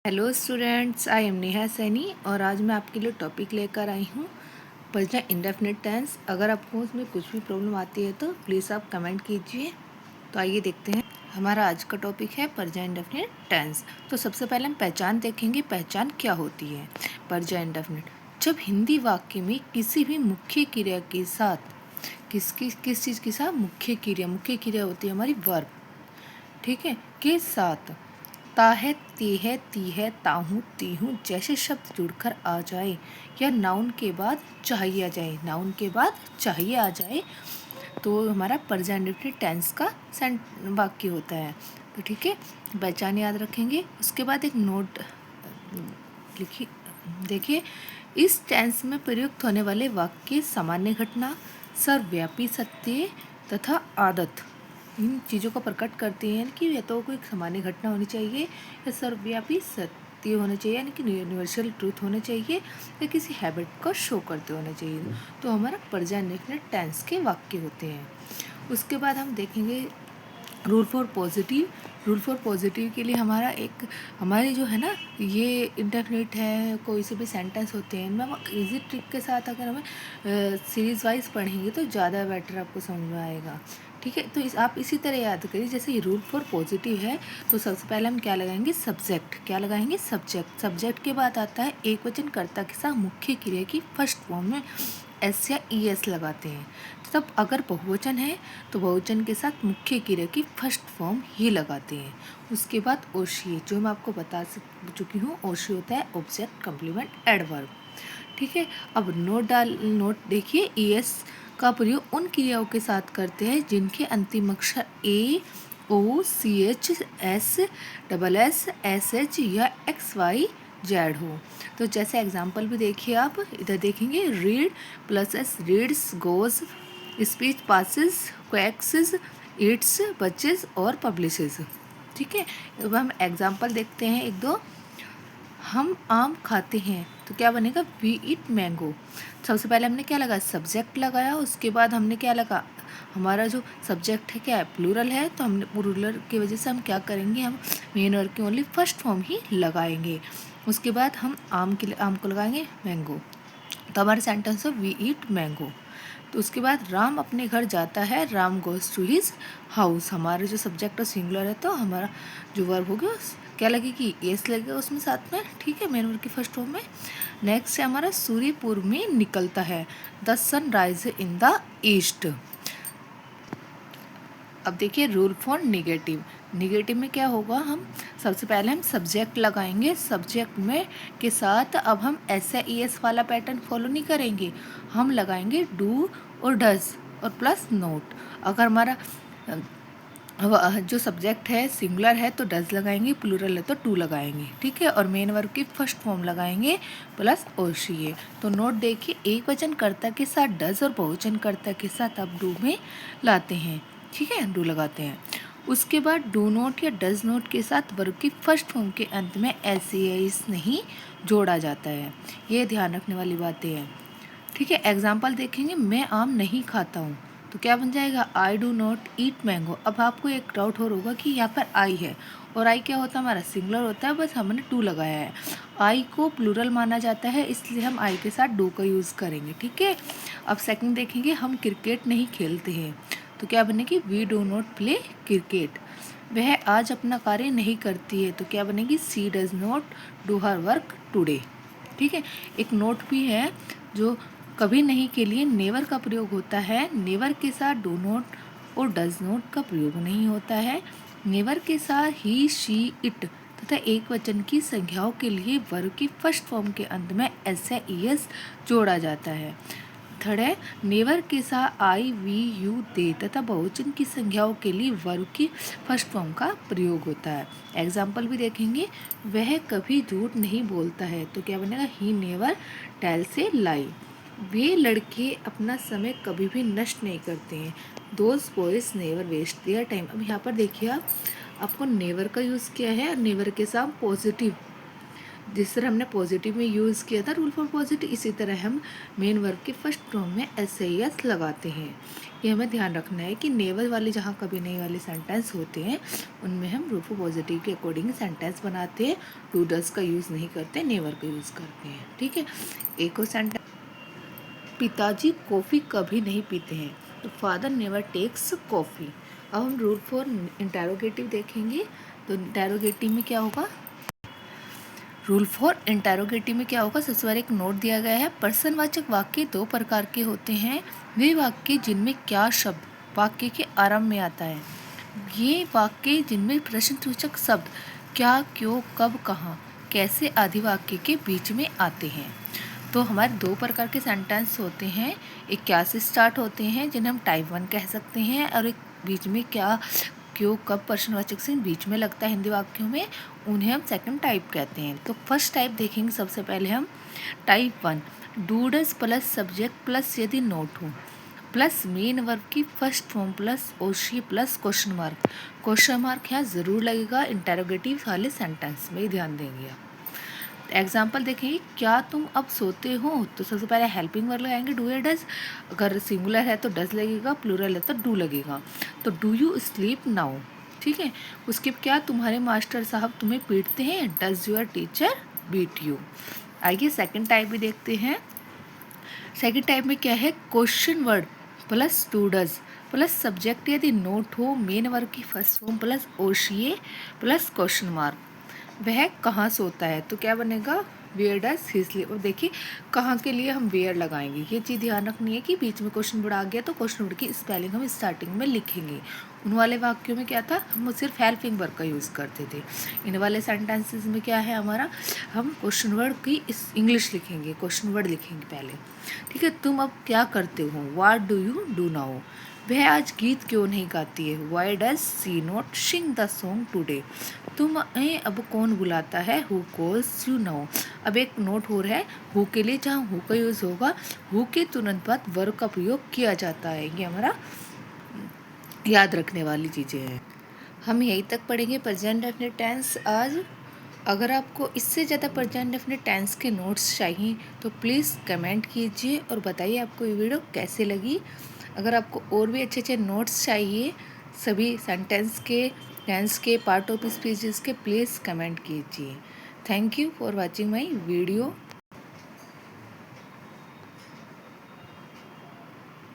Hello students, I am Neha Saini और आज मैं आपके लिए टॉपिक लेकर आई हूँ प्रेजेंट इंडेफिनिट टेंस। अगर आपको उसमें कुछ भी प्रॉब्लम आती है तो प्लीज़ आप कमेंट कीजिए। तो आइए देखते हैं, हमारा आज का टॉपिक है प्रेजेंट इंडेफिनिट टेंस। तो सबसे पहले हम पहचान देखेंगे, पहचान क्या होती है। प्रेजेंट इंडेफिनिट जब हिंदी वाक्य में किसी भी मुख्य क्रिया के साथ किस चीज़ के साथ मुख्य क्रिया होती है हमारी वर्ब, ठीक है, के साथ ता है, ती है, ती है, ताहूँ, ती हूँ जैसे शब्द जुड़कर आ जाए या नाउन के बाद चाहिए आ जाए तो हमारा प्रेजेंट इंडेफिनिट टेंस का वाक्य होता है। तो ठीक है, पहचान याद रखेंगे। उसके बाद एक नोट लिखिए, देखिए इस टेंस में प्रयुक्त होने वाले वाक्य सामान्य घटना, सर्वव्यापी सत्य तथा आदत, इन चीज़ों को प्रकट करते हैं कि या तो कोई सामान्य घटना होनी चाहिए या सर्वव्यापी सत्य होना चाहिए, यानी कि यूनिवर्सल ट्रूथ होना चाहिए या किसी हैबिट को शो करते होने चाहिए। तो हमारा प्रेजेंट इंडेफिनिट टेंस के वाक्य होते हैं। उसके बाद हम देखेंगे rule for positive. Rule for positive के लिए हमारी जो है ना, ये इंडेफिनिट है, कोई से भी सेंटेंस होते हैं इनमें हम इजी ट्रिक के साथ अगर हमें सीरीज वाइज पढ़ेंगे तो ज़्यादा बेटर आपको समझ में आएगा। ठीक है, तो आप इसी तरह याद करिए। जैसे ये रूल फॉर पॉजिटिव है तो सबसे पहले हम क्या लगाएंगे, सब्जेक्ट। क्या लगाएंगे, सब्जेक्ट। सब्जेक्ट के बाद आता है एक वचन कर्ता के साथ मुख्य क्रिया की फर्स्ट फॉर्म में एस या ई एस लगाते हैं। तब अगर बहुवचन है तो बहुवचन के साथ मुख्य क्रिया की फर्स्ट फॉर्म ही लगाते हैं। उसके बाद ओशीए, जो मैं आपको बता चुकी हूँ, ओशीए होता है ऑब्जेक्ट कम्प्लीमेंट एडवर्ब। ठीक है, अब नोट देखिए, ई एस का प्रयोग उन क्रियाओं के साथ करते हैं जिनके अंतिम अक्षर A, O, C H, S, double S, S H या एक्स वाई जेड हो। तो जैसे एग्जाम्पल भी देखिए, आप इधर देखेंगे, read plus S reads, goes, speech passes, क्वैक्सिस, ईट्स, बचेस और पब्लिशेस। ठीक है, अब हम एग्जाम्पल देखते हैं एक दो। हम आम खाते हैं तो क्या बनेगा, वी ईट मैंगो। सबसे पहले हमने क्या लगाया, सब्जेक्ट लगाया। उसके बाद हमने क्या लगा, हमारा जो सब्जेक्ट है क्या है, प्लूरल है, तो हमने प्लूरल की वजह से हम क्या करेंगे, हम मेन वर्ब की ओनली फर्स्ट फॉर्म ही लगाएंगे। उसके बाद हम आम को लगाएंगे मैंगो, तो हमारा सेंटेंस है वी ईट मैंगो। तो उसके बाद राम अपने घर जाता है, Ram goes to his house. हमारा जो सब्जेक्ट है सिंगुलर है तो हमारा जो वर्ब होगा क्या लगेगी, एस लगेगा उसमें साथ में। ठीक है, मेन वर्ब की फर्स्ट फॉर्म में। नेक्स्ट है हमारा सूर्य पूर्व में निकलता है, the sun rise in the east. अब देखिए रूल फॉर निगेटिव। निगेटिव में क्या होगा, हम सबसे पहले हम सब्जेक्ट लगाएंगे। सब्जेक्ट में के साथ अब हम एस या ई एस वाला पैटर्न फॉलो नहीं करेंगे, हम लगाएंगे डू और डज और प्लस नोट। अगर हमारा जो सब्जेक्ट है सिंगुलर है तो डज लगाएंगे, प्लूरल है तो टू लगाएंगे। ठीक है, और मेन वर्ब की फर्स्ट फॉर्म लगाएंगे प्लस ओशीए। तो नोट देखिए, एक वचन कर्ता के साथ डज और बहुवचन कर्ता के साथ अब डू में लाते हैं। ठीक है, डू लगाते हैं। उसके बाद डू नोट या डज नोट के साथ वर्ब की फर्स्ट फॉर्म के अंत में एस नहीं जोड़ा जाता है। ये ध्यान रखने वाली बातें हैं। ठीक है, एग्जाम्पल देखेंगे, मैं आम नहीं खाता हूँ तो क्या बन जाएगा, I do not eat mango. अब आपको एक डाउट हो होगा कि यहाँ पर आई है और आई क्या होता है, हमारा सिंगुलर होता है, बस हमने टू लगाया है। आई को प्लूरल माना जाता है, इसलिए हम आई के साथ डू का यूज़ करेंगे। ठीक है, अब सेकंड देखेंगे, हम क्रिकेट नहीं खेलते हैं तो क्या बनेगी, we do not play cricket. वह आज अपना कार्य नहीं करती है तो क्या बनेगी, she does not do her work today. ठीक है, एक नोट भी है जो कभी नहीं के लिए नेवर का प्रयोग होता है। नेवर के साथ डू नॉट और डज नॉट का प्रयोग नहीं होता है। नेवर के साथ ही, शी, इट तथा एक वचन की संख्याओं के लिए वर्ब की फर्स्ट फॉर्म के अंत में एस या ई एस जोड़ा जाता है। थर्ड है, नेवर के साथ आई, वी, यू, दे तथा बहुवचन की संख्याओं के लिए वर्ब की फर्स्ट फॉर्म का प्रयोग होता है। एग्जाम्पल भी देखेंगे, वह कभी झूठ नहीं बोलता है तो क्या बनेगा, ही नेवर टेल्स ए लाई। वे लड़के अपना समय कभी भी नष्ट नहीं करते हैं, those boys never waste their time. अब यहाँ पर देखिए, आपको नेवर का यूज़ किया है, नेवर के साथ पॉजिटिव जिस तरह हमने पॉजिटिव में यूज़ किया था रूल फॉर पॉजिटिव, इसी तरह हम मेन वर्ब के फर्स्ट फॉर्म में एस लगाते हैं। ये हमें ध्यान रखना है कि नेवर वाले जहाँ कभी नहीं वाले सेंटेंस होते हैं उनमें हम रूल फॉर पॉजिटिव के अकॉर्डिंग सेंटेंस बनाते हैं, डू डज का यूज़ नहीं करते, नेवर का यूज़ करते हैं। ठीक है, एक और सेंटेंस, पिताजी कॉफ़ी कभी नहीं पीते हैं, तो फादर नेवर टेक्स कॉफ़ी। अब हम रूल फॉर इंटेरोगेटिव देखेंगे, तो इंटेरोगेटिव में क्या होगा, रूल फॉर इंटेरोगेटिव में क्या होगा, सबसे बार एक नोट दिया गया है, प्रश्नवाचक वाक्य दो प्रकार के होते हैं, वे वाक्य जिनमें क्या शब्द वाक्य के आरंभ में आता है, ये वाक्य जिनमें प्रश्नसूचक शब्द क्या, क्यों, कब, कहाँ, कैसे आदि वाक्य के बीच में आते हैं। तो हमारे दो प्रकार के सेंटेंस होते हैं, एक क्या से स्टार्ट होते हैं जिन्हें हम टाइप 1 कह सकते हैं, और एक बीच में क्या, क्यों, कब प्रश्नवाचक से बीच में लगता है हिंदी वाक्यों में, उन्हें हम सेकंड टाइप कहते हैं। तो फर्स्ट टाइप देखेंगे सबसे पहले हम type 1, do does plus subject plus यदि नोट हो प्लस मेन वर्ब की फर्स्ट फॉर्म प्लस ओशी plus question mark. Question mark यहाँ ज़रूर लगेगा इंटेरोगेटिव वाले सेंटेंस में, ध्यान देंगे आप। एग्जाम्पल देखेंगे, क्या तुम अब सोते हो, तो सबसे पहले हेल्पिंग वर्ब लगाएंगे डू या डज, अगर सिंगुलर है तो डज लगेगा, प्लूरल है तो डू लगेगा। तो डू यू स्लीप नाउ, ठीक है। उसके क्या, तुम्हारे मास्टर साहब तुम्हें पीटते हैं, does your teacher beat you. आइए सेकंड टाइप भी देखते हैं। सेकंड टाइप में क्या है, question word plus do does plus subject यदि नोट हो, मेन वर्ब की फर्स्ट फॉर्म प्लस ओशिए प्लस क्वेश्चन मार्क। वह कहाँ सोता है, तो क्या बनेगा, वेयर डज ही स्लीप। और देखिए कहाँ के लिए हम वेयर लगाएंगे, ये चीज़ ध्यान रखनी है कि बीच में क्वेश्चन वर्ड आ गया तो क्वेश्चन वर्ड की स्पेलिंग हम स्टार्टिंग में लिखेंगे। उन वाले वाक्यों में क्या था, हम सिर्फ हेल्पिंग वर्ब का यूज़ करते थे। इन वाले सेंटेंसेस में क्या है हमारा, हम क्वेश्चन वर्ड की इंग्लिश लिखेंगे, क्वेश्चन वर्ड लिखेंगे पहले। ठीक है, तुम अब क्या करते हो, what do you do now. वह आज गीत क्यों नहीं गाती है, why does she not sing the song today. तुम्हें अब कौन बुलाता है, हु कॉल्स यू नाउ। अब एक नोट हो रहा है, हु के लिए जहाँ हु का यूज़ होगा, हु के तुरंत बाद वर्ब का प्रयोग किया जाता है। ये हमारा याद रखने वाली चीज़ें हैं। हम यहीं तक पढ़ेंगे प्रेजेंट डेफिनेट टेंस आज। अगर आपको इससे ज़्यादा प्रेजेंट डेफिनेट टेंस के नोट्स चाहिए तो प्लीज़ कमेंट कीजिए और बताइए आपको ये वीडियो कैसे लगी। अगर आपको और भी अच्छे अच्छे नोट्स चाहिए सभी सेंटेंस के, टेंस के, पार्ट ऑफ स्पीचेस के, प्लीज़ कमेंट कीजिए। Thank you for watching my video.